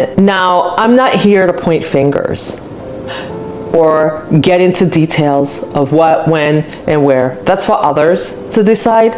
it. Now, I'm not here to point fingers or get into details of what, when, and where. That's for others to decide.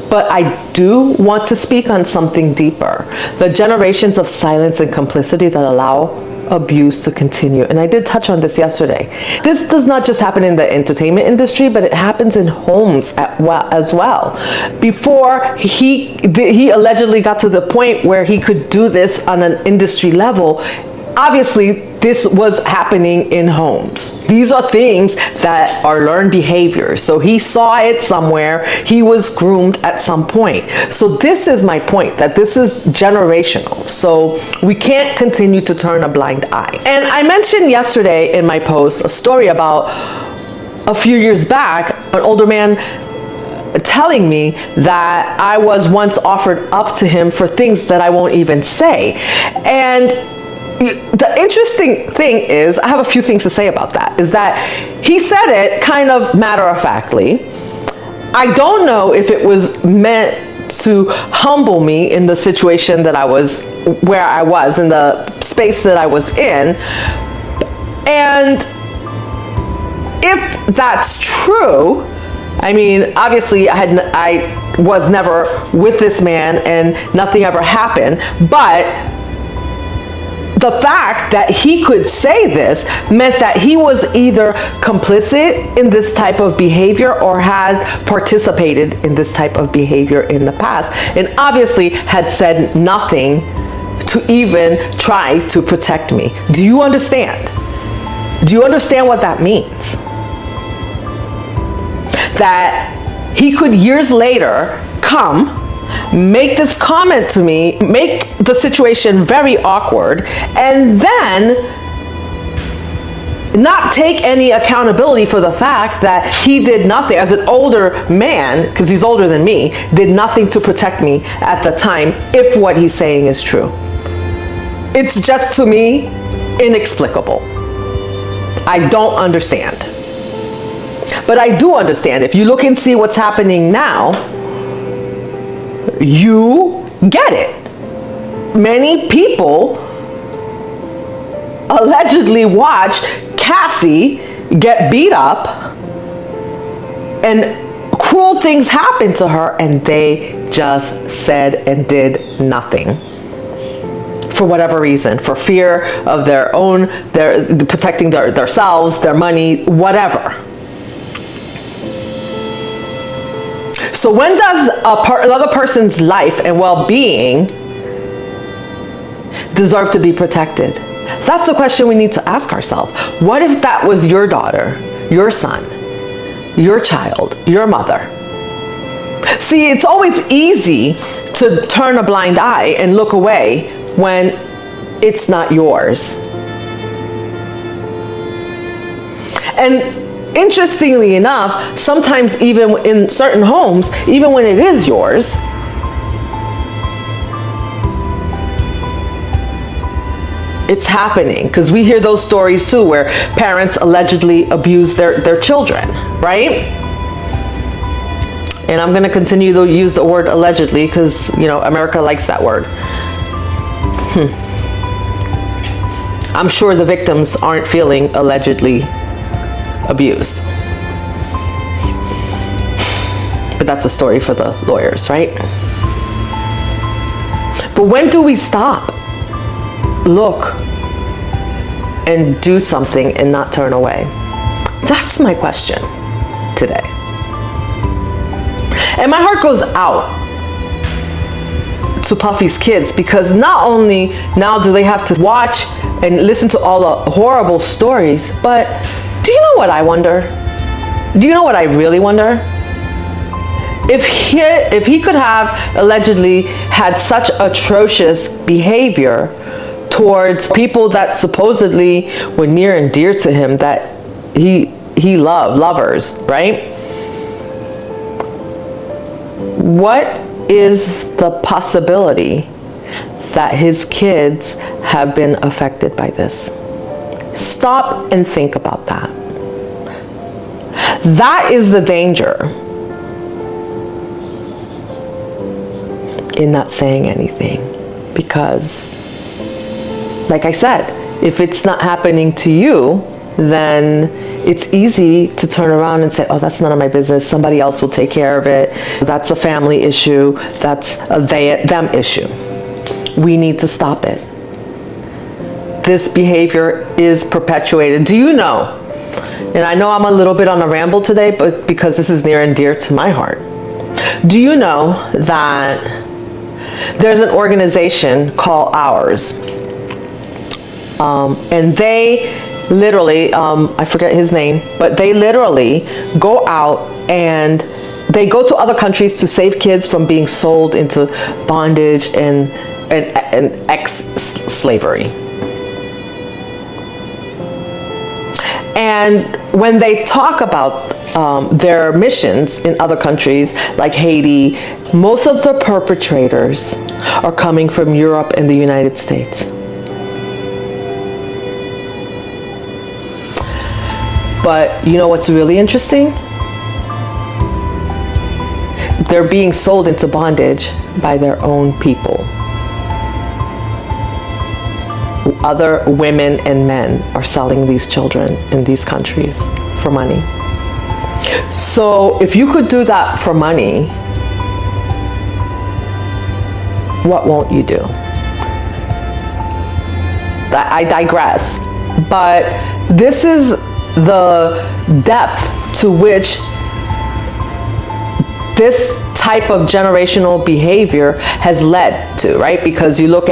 But I do want to speak on something deeper. The generations of silence and complicity that allow abuse to continue. And I did touch on this yesterday. This does not just happen in the entertainment industry, but it happens in homes as well. Before he allegedly got to the point where he could do this on an industry level, obviously this was happening in homes. These are things that are learned behaviors. So he saw it somewhere. He was groomed at some point. So this is my point, that this is generational. So we can't continue to turn a blind eye. And I mentioned yesterday in my post a story about a few years back, an older man telling me that I was once offered up to him for things that I won't even say. And the interesting thing is, I have a few things to say about that, is that he said it kind of matter-of-factly. I don't know if it was meant to humble me in the situation that I was, where I was, in the space that I was in. And if that's true, I mean, obviously I was never with this man and nothing ever happened, but the fact that he could say this meant that he was either complicit in this type of behavior or had participated in this type of behavior in the past, and obviously had said nothing to even try to protect me. Do you understand? Do you understand what that means? That he could years later come, make this comment to me, make the situation very awkward, and then not take any accountability for the fact that he did nothing as an older man, because he's older than me, did nothing to protect me at the time, if what he's saying is true. It's just, to me, inexplicable. I don't understand. But I do understand. If you look and see what's happening now, you get it. Many people allegedly watched Cassie get beat up and cruel things happened to her, and they just said and did nothing. For whatever reason, for fear of their own, protecting themselves, their money, whatever. So when does another person's life and well-being deserve to be protected? That's the question we need to ask ourselves. What if that was your daughter, your son, your child, your mother? See, it's always easy to turn a blind eye and look away when it's not yours. And interestingly enough, sometimes even in certain homes, even when it is yours, it's happening. Because we hear those stories too, where parents allegedly abuse their children, right? And I'm going to continue to use the word allegedly because, you know, America likes that word. I'm sure the victims aren't feeling allegedly abused. But that's a story for the lawyers, right? But when do we stop, look, and do something and not turn away? That's my question today. And my heart goes out to Puffy's kids, because not only now do they have to watch and listen to all the horrible stories, but do you know what I wonder? Do you know what I really wonder? If he could have allegedly had such atrocious behavior towards people that supposedly were near and dear to him, that he lovers, right? What is the possibility that his kids have been affected by this? Stop and think about that. That is the danger in not saying anything, because like I said, if it's not happening to you, then it's easy to turn around and say, oh, that's none of my business. Somebody else will take care of it. That's a family issue. That's a them issue. We need to stop it. This behavior is perpetuated. Do you know? And I know I'm a little bit on a ramble today, but because this is near and dear to my heart. Do you know that there's an organization called Ours? And they literally, I forget his name, but they literally go out and they go to other countries to save kids from being sold into bondage and ex-slavery. And when they talk about their missions in other countries like Haiti, most of the perpetrators are coming from Europe and the United States. But you know what's really interesting? They're being sold into bondage by their own people. Other women and men are selling these children in these countries for money. So if you could do that for money, what won't you do? I digress. But this is the depth to which this type of generational behavior has led to, right? Because you look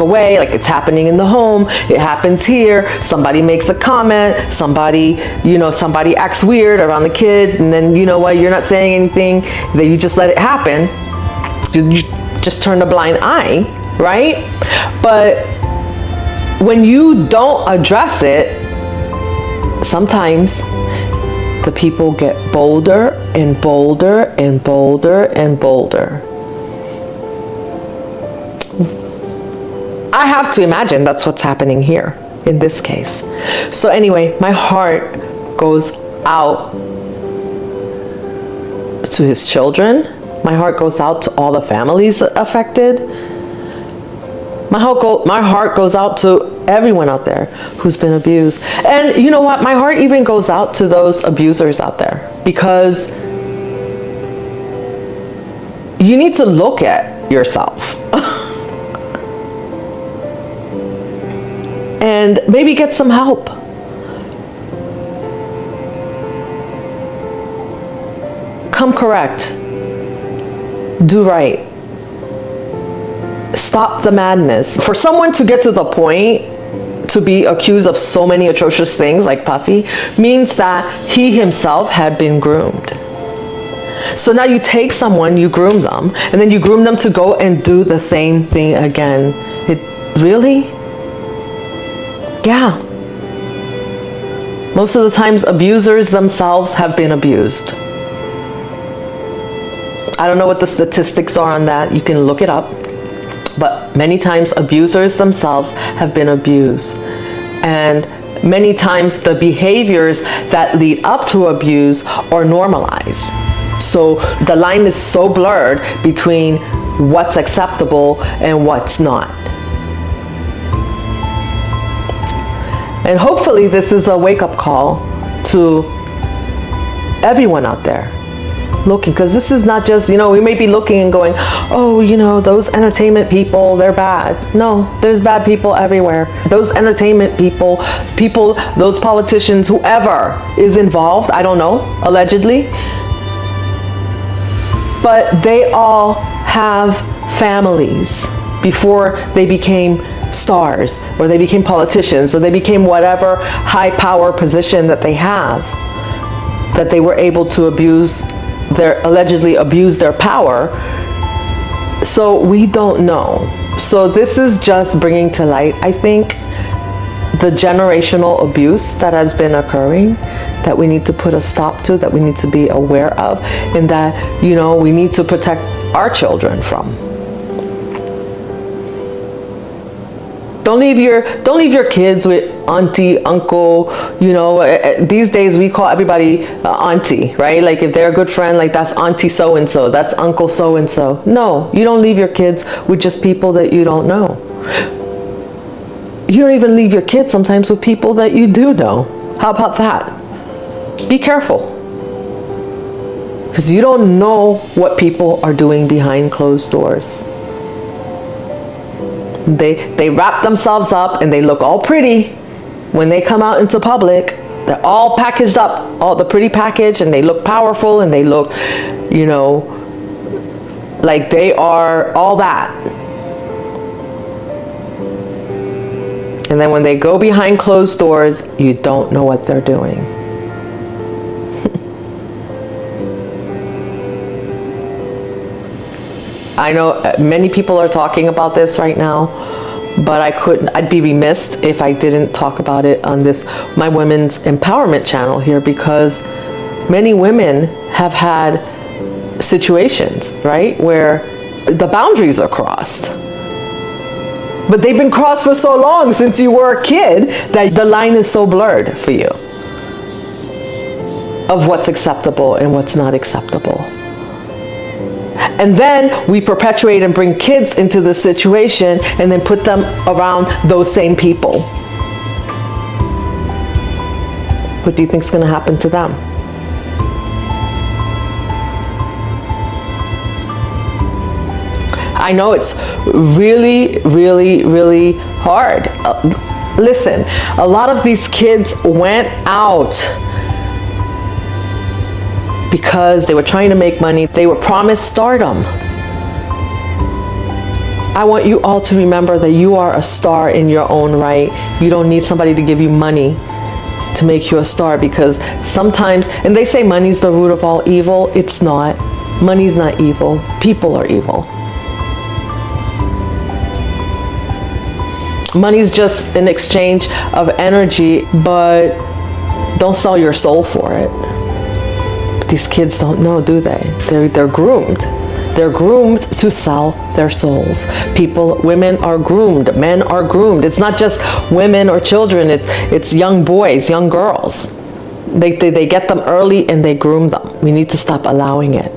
away, like it's happening in the home, it happens here, somebody makes a comment, somebody acts weird around the kids, and then you know what, you're not saying anything, that you just let it happen, you just turn a blind eye, right? But when you don't address it, sometimes the people get bolder and bolder and bolder and bolder. I have to imagine that's what's happening here in this case. So anyway, my heart goes out to his children. My heart goes out to all the families affected. My heart goes out to everyone out there who's been abused. And you know what? My heart even goes out to those abusers out there, because you need to look at yourself and maybe get some help. Come correct. Do right. Stop the madness. For someone to get to the point to be accused of so many atrocious things like Puffy means that he himself had been groomed. So now you take someone, you groom them, and then you groom them to go and do the same thing again. Really? Yeah. Most of the times abusers themselves have been abused. I don't know what the statistics are on that. You can look it up. But many times abusers themselves have been abused. And many times the behaviors that lead up to abuse are normalized. So the line is so blurred between what's acceptable and what's not. And hopefully this is a wake-up call to everyone out there looking, because this is not just, we may be looking and going, oh, those entertainment people, they're bad. No, there's bad people everywhere. Those entertainment people, those politicians, whoever is involved, I don't know, allegedly, but they all have families before they became stars, or they became politicians, or they became whatever high power position that they have, that they were able to allegedly abuse their power. So we don't know. So this is just bringing to light, I think, the generational abuse that has been occurring, that we need to put a stop to, that we need to be aware of, and that, we need to protect our children from. Don't leave your kids with auntie, uncle. These days we call everybody auntie, right? Like if they're a good friend, like that's auntie so-and-so, that's uncle so-and-so. No, you don't leave your kids with just people that you don't know. You don't even leave your kids sometimes with people that you do know. How about that? Be careful. Because you don't know what people are doing behind closed doors. They wrap themselves up and they look all pretty when they come out into public. They're all packaged up, all the pretty package, and they look powerful and they look, like they are all that. And then when they go behind closed doors, you don't know what they're doing. I know many people are talking about this right now, but I'd be remiss if I didn't talk about it on this, my women's empowerment channel here, because many women have had situations, right, where the boundaries are crossed. But they've been crossed for so long since you were a kid that the line is so blurred for you of what's acceptable and what's not acceptable. And then we perpetuate and bring kids into the situation and then put them around those same people. What do you think is going to happen to them? I know it's really, really, really hard. Listen, a lot of these kids went out because they were trying to make money. They were promised stardom. I want you all to remember that you are a star in your own right. You don't need somebody to give you money to make you a star, because sometimes, and they say money's the root of all evil. It's not. Money's not evil. People are evil. Money's just an exchange of energy, but don't sell your soul for it. These kids don't know, do they? They're groomed. They're groomed to sell their souls. Women are groomed. Men are groomed. It's not just women or children. It's young boys, young girls. They get them early and they groom them. We need to stop allowing it.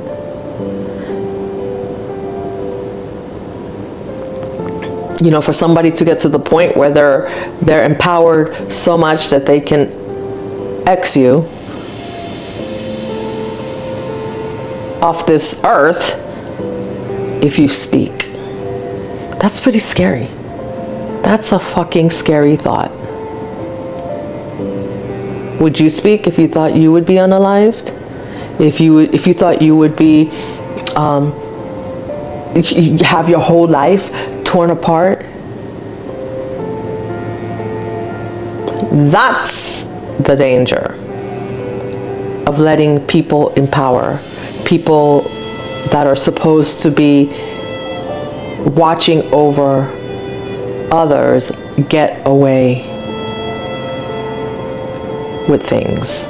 For somebody to get to the point where they're empowered so much that they can X you off this earth if you speak. That's pretty scary. That's a fucking scary thought. Would you speak if you thought you would be unalived? If you thought you would be have your whole life torn apart? That's the danger of letting people in power, people that are supposed to be watching over others, get away with things.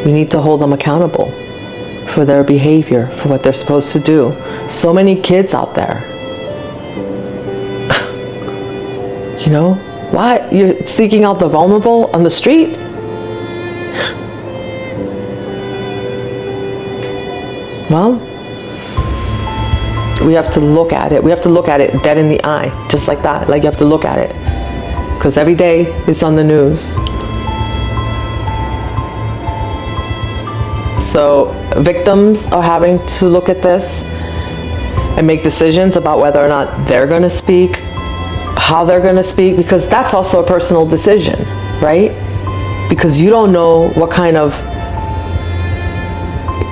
We need to hold them accountable for their behavior, for what they're supposed to do. So many kids out there. Why? You're seeking out the vulnerable on the street? Well, we have to look at it. We have to look at it dead in the eye, just like that. Like, you have to look at it. Because every day it's on the news. So victims are having to look at this and make decisions about whether or not they're going to speak, how they're going to speak, because that's also a personal decision, right? Because you don't know what kind of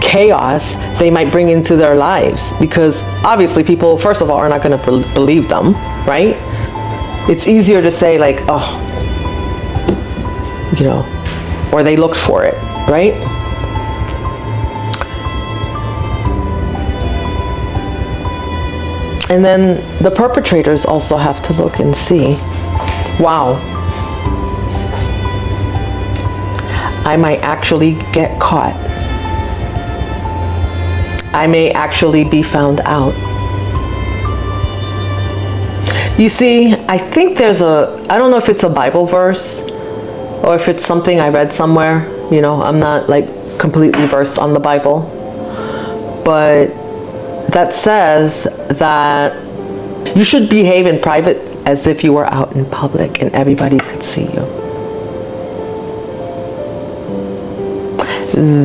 chaos they might bring into their lives, because obviously people, first of all, are not going to believe them, right? It's easier to say like, oh, or they looked for it, right? And then the perpetrators also have to look and see, wow, I might actually get caught. I may actually be found out. You see, I think I don't know if it's a Bible verse or if it's something I read somewhere. I'm not like completely versed on the Bible, but that says that you should behave in private as if you were out in public and everybody could see you.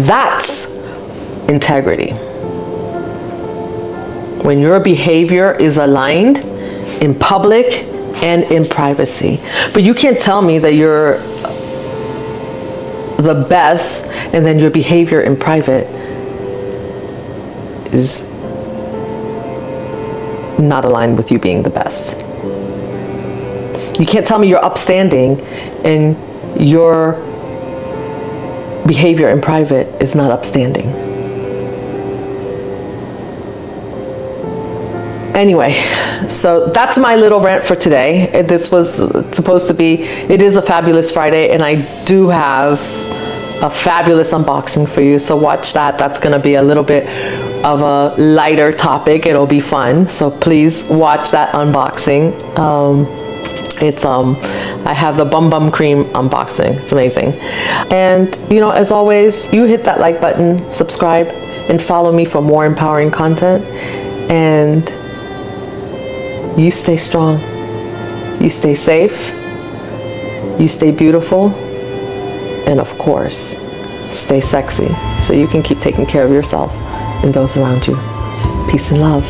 That's integrity. When your behavior is aligned in public and in privacy. But you can't tell me that you're the best and then your behavior in private is not aligned with you being the best. You can't tell me you're upstanding and your behavior in private is not upstanding. Anyway, so that's my little rant for today. This was supposed to be, it is a fabulous Friday, and I do have a fabulous unboxing for you. So watch that. That's going to be a little bit of a lighter topic. It'll be fun. So please watch that unboxing. I have the Bum Bum Cream unboxing. It's amazing. And as always, you hit that like button, subscribe, and follow me for more empowering content. And you stay strong, you stay safe, you stay beautiful, and of course, stay sexy so you can keep taking care of yourself and those around you. Peace and love.